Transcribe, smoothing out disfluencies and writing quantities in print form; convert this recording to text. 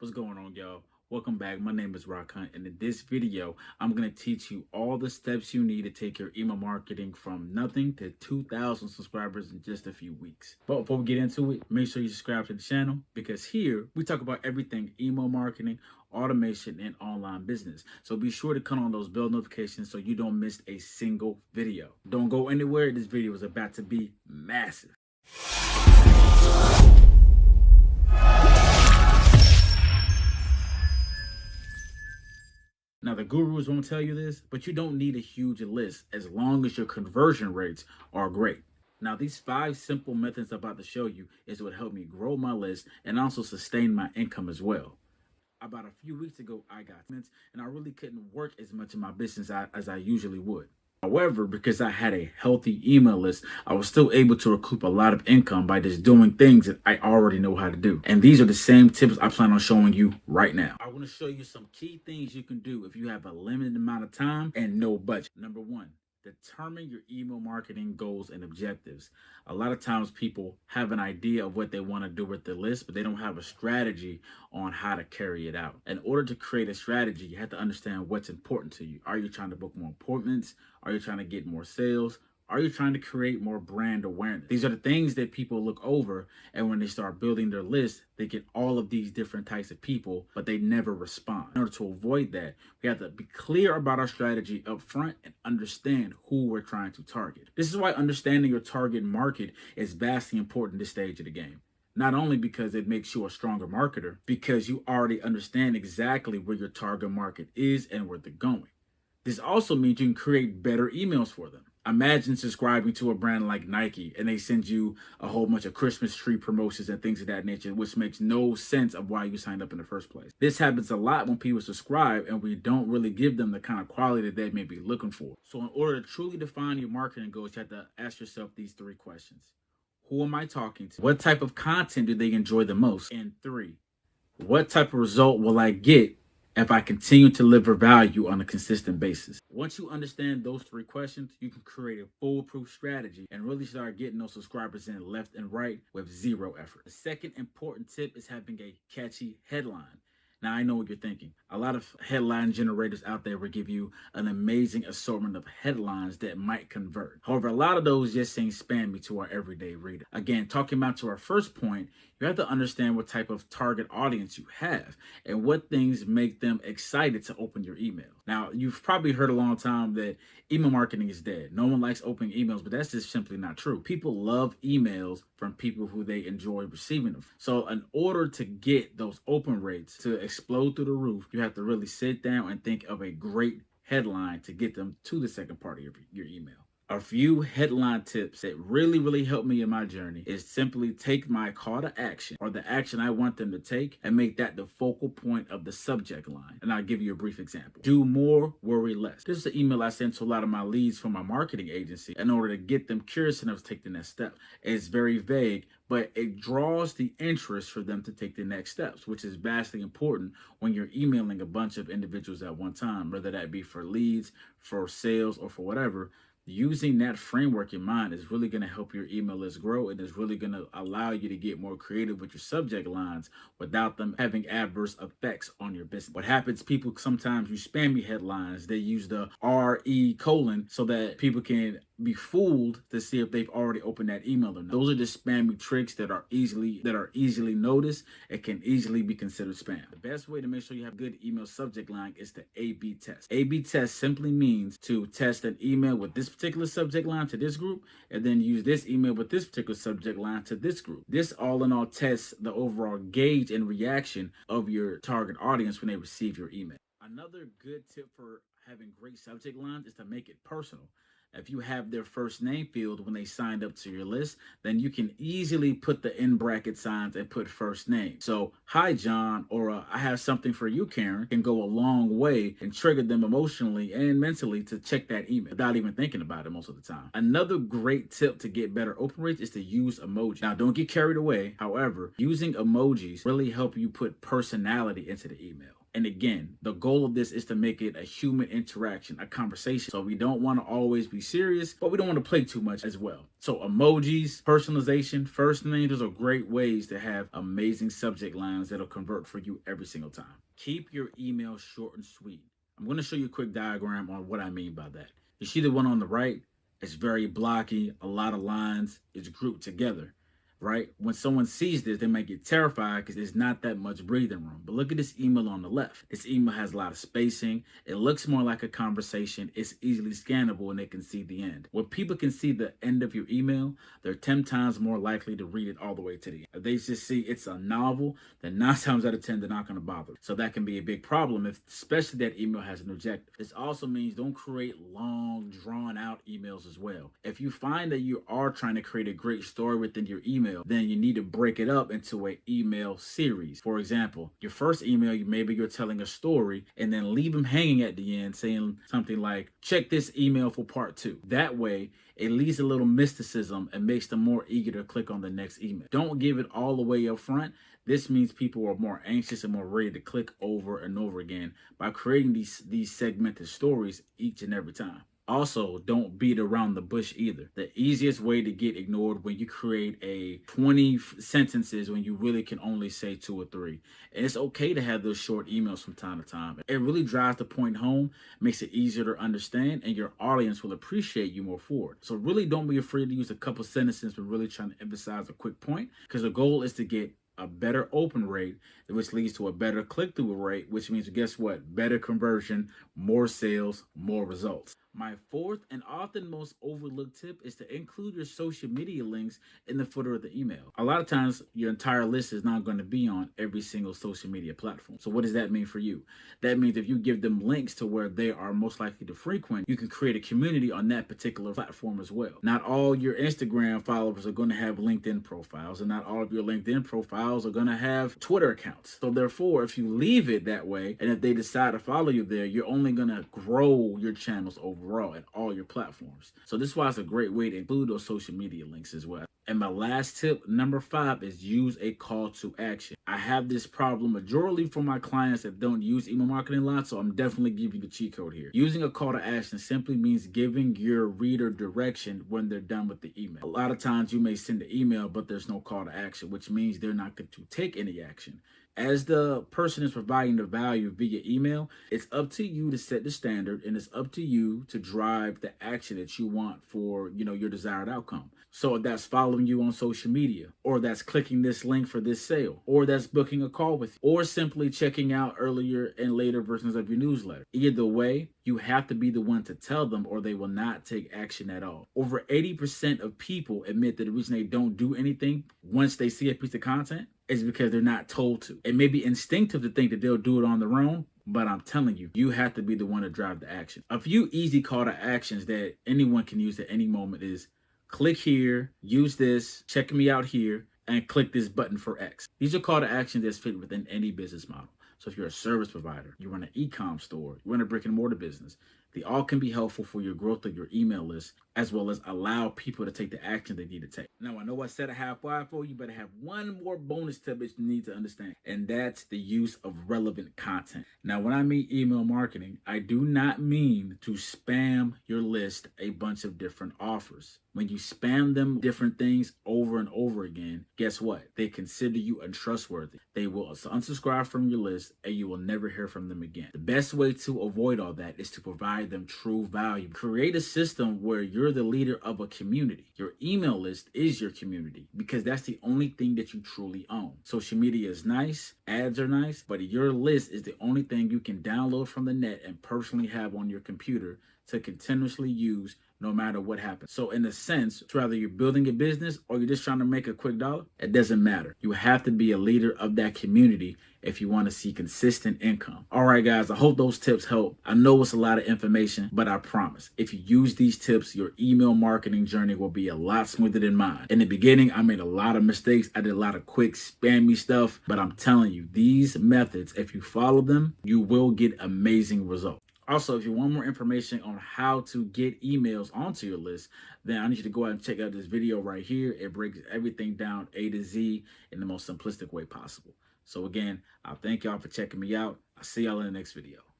What's going on, y'all? Welcome back. My name is Rock Hunt, and in this video, I'm going to teach you all the steps you need to take your email marketing from nothing to 2,000 subscribers in just a few weeks. But before we get into it, make sure you subscribe to the channel because here we talk about everything email marketing, automation, and online business. So be sure to turn on those bell notifications so you don't miss a single video. Don't go anywhere. This video is about to be massive. Now, the gurus won't tell you this, but you don't need a huge list as long as your conversion rates are great. Now, these 5 simple methods I'm about to show you is what helped me grow my list and also sustain my income as well. About a few weeks ago, I got minutes and I really couldn't work as much in my business as I usually would. However, because I had a healthy email list, I was still able to recoup a lot of income by just doing things that I already know how to do. And these are the same tips I plan on showing you right now. I want to show you some key things you can do if you have a limited amount of time and no budget. Number 1, determine your email marketing goals and objectives. A lot of times people have an idea of what they want to do with the list, but they don't have a strategy on how to carry it out. In order to create a strategy, you have to understand what's important to you. Are you trying to book more appointments? Are you trying to get more sales? Are you trying to create more brand awareness? These are the things that people look over, and when they start building their list, they get all of these different types of people, but they never respond. In order to avoid that, we have to be clear about our strategy up front and understand who we're trying to target. This is why understanding your target market is vastly important at this stage of the game. Not only because it makes you a stronger marketer, because you already understand exactly where your target market is and where they're going. This also means you can create better emails for them. Imagine subscribing to a brand like Nike and they send you a whole bunch of Christmas tree promotions and things of that nature, which makes no sense of why you signed up in the first place. This happens a lot when people subscribe and we don't really give them the kind of quality that they may be looking for. So in order to truly define your marketing goals, you have to ask yourself these 3 questions. Who am I talking to? What type of content do they enjoy the most? And 3, what type of result will I get if I continue to deliver value on a consistent basis? Once you understand those 3 questions, you can create a foolproof strategy and really start getting those subscribers in left and right with 0 effort. The second important tip is having a catchy headline. Now, I know what you're thinking. A lot of headline generators out there will give you an amazing assortment of headlines that might convert. However, a lot of those just seem spammy to our everyday reader. Again, talking about to our first point, you have to understand what type of target audience you have and what things make them excited to open your email. Now, you've probably heard a long time that email marketing is dead. No one likes opening emails, but that's just simply not true. People love emails from people who they enjoy receiving them. So in order to get those open rates to explode through the roof, you have to really sit down and think of a great headline to get them to the second part of your email. A few headline tips that really helped me in my journey is simply take my call to action or the action I want them to take and make that the focal point of the subject line. And I'll give you a brief example. Do more, worry less. This is the email I sent to a lot of my leads from my marketing agency in order to get them curious enough to take the next step. It's very vague, but it draws the interest for them to take the next steps, which is vastly important when you're emailing a bunch of individuals at one time, whether that be for leads, for sales, or for whatever. Using that framework in mind is really going to help your email list grow, and is really going to allow you to get more creative with your subject lines without them having adverse effects on your business. What happens, people sometimes use spammy headlines. They use the RE colon so that people can be fooled to see if they've already opened that email or not. Those are just spammy tricks that are easily noticed and can easily be considered spam. The best way to make sure you have a good email subject line is to A/B test. A/B test simply means to test an email with this particular subject line to this group, and then use this email with this particular subject line to this group. This all in all tests the overall gauge and reaction of your target audience when they receive your email. Another good tip for having great subject lines is to make it personal. If you have their first name field when they signed up to your list, then you can easily put the in bracket signs and put first name. So, hi, John, or I have something for you, Karen, can go a long way and trigger them emotionally and mentally to check that email without even thinking about it most of the time. Another great tip to get better open rates is to use emojis. Now, don't get carried away. However, using emojis really help you put personality into the email. And again, the goal of this is to make it a human interaction, a conversation. So we don't want to always be serious, but we don't want to play too much as well. So emojis, personalization, first names, those are great ways to have amazing subject lines that'll convert for you every single time. Keep your email short and sweet. I'm going to show you a quick diagram on what I mean by that. You see the one on the right? It's very blocky, a lot of lines, it's grouped together, right? When someone sees this, they might get terrified because there's not that much breathing room. But look at this email on the left. This email has a lot of spacing. It looks more like a conversation. It's easily scannable and they can see the end. When people can see the end of your email, they're 10 times more likely to read it all the way to the end. If they just see it's a novel, then 9 times out of 10, they're not going to bother. So that can be a big problem, if especially that email has an objective. This also means don't create long, drawn out emails as well. If you find that you are trying to create a great story within your email, then you need to break it up into an email series. For example, your first email, maybe you're telling a story and then leave them hanging at the end saying something like, check this email for part 2. That way, it leaves a little mysticism and makes them more eager to click on the next email. Don't give it all the way up front. This means people are more anxious and more ready to click over and over again by creating these segmented stories each and every time. Also, don't beat around the bush either. The easiest way to get ignored when you create a 20 sentences when you really can only say 2 or 3. And it's okay to have those short emails from time to time. It really drives the point home, makes it easier to understand, and your audience will appreciate you more for it. So really don't be afraid to use a couple sentences when really trying to emphasize a quick point, because the goal is to get a better open rate, which leads to a better click-through rate, which means, guess what? Better conversion, more sales, more results. My fourth and often most overlooked tip is to include your social media links in the footer of the email. A lot of times, your entire list is not going to be on every single social media platform. So what does that mean for you? That means if you give them links to where they are most likely to frequent, you can create a community on that particular platform as well. Not all your Instagram followers are going to have LinkedIn profiles, and not all of your LinkedIn profiles are going to have Twitter accounts. So therefore, if you leave it that way, and if they decide to follow you there, you're only going to grow your channels overall at all your platforms. So this is why it's a great way to include those social media links as well. And my last tip, number 5, is use a call to action. I have this problem majorly for my clients that don't use email marketing a lot, so I'm definitely giving you the cheat code here. Using a call to action simply means giving your reader direction when they're done with the email. A lot of times you may send an email, but there's no call to action, which means they're not going to take any action. As the person is providing the value via email, it's up to you to set the standard, and it's up to you to drive the action that you want for, your desired outcome. So that's following you on social media, or that's clicking this link for this sale, or that's booking a call with you, or simply checking out earlier and later versions of your newsletter. Either way, you have to be the one to tell them, or they will not take action at all. Over 80% of people admit that the reason they don't do anything once they see a piece of content is because they're not told to. It may be instinctive to think that they'll do it on their own, but I'm telling you, you have to be the one to drive the action. A few easy call to actions that anyone can use at any moment is click here, use this, check me out here, and click this button for X. These are call to actions that fit within any business model. So if you're a service provider, you run an e-com store, you run a brick and mortar business, they all can be helpful for your growth of your email list, as well as allow people to take the action they need to take. Now, I know I said a half wide for you, but I have one more bonus tip that you need to understand, and that's the use of relevant content. Now, when I mean email marketing, I do not mean to spam your list a bunch of different offers. When you spam them different things over and over again, guess what? They consider you untrustworthy. They will unsubscribe from your list, and you will never hear from them again. The best way to avoid all that is to provide them true value. Create a system where you're the leader of a community. Your email list is your community, because that's the only thing that you truly own. Social media is nice, ads are nice, but your list is the only thing you can download from the net and personally have on your computer to continuously use no matter what happens. So in a sense, whether you're building a business or you're just trying to make a quick dollar, it doesn't matter. You have to be a leader of that community if you want to see consistent income. All right, guys, I hope those tips help. I know it's a lot of information, but I promise, if you use these tips, your email marketing journey will be a lot smoother than mine. In the beginning, I made a lot of mistakes. I did a lot of quick, spammy stuff, but I'm telling you, these methods, if you follow them, you will get amazing results. Also, if you want more information on how to get emails onto your list, then I need you to go ahead and check out this video right here. It breaks everything down A to Z in the most simplistic way possible. So again, I'll thank y'all for checking me out. I'll see y'all in the next video.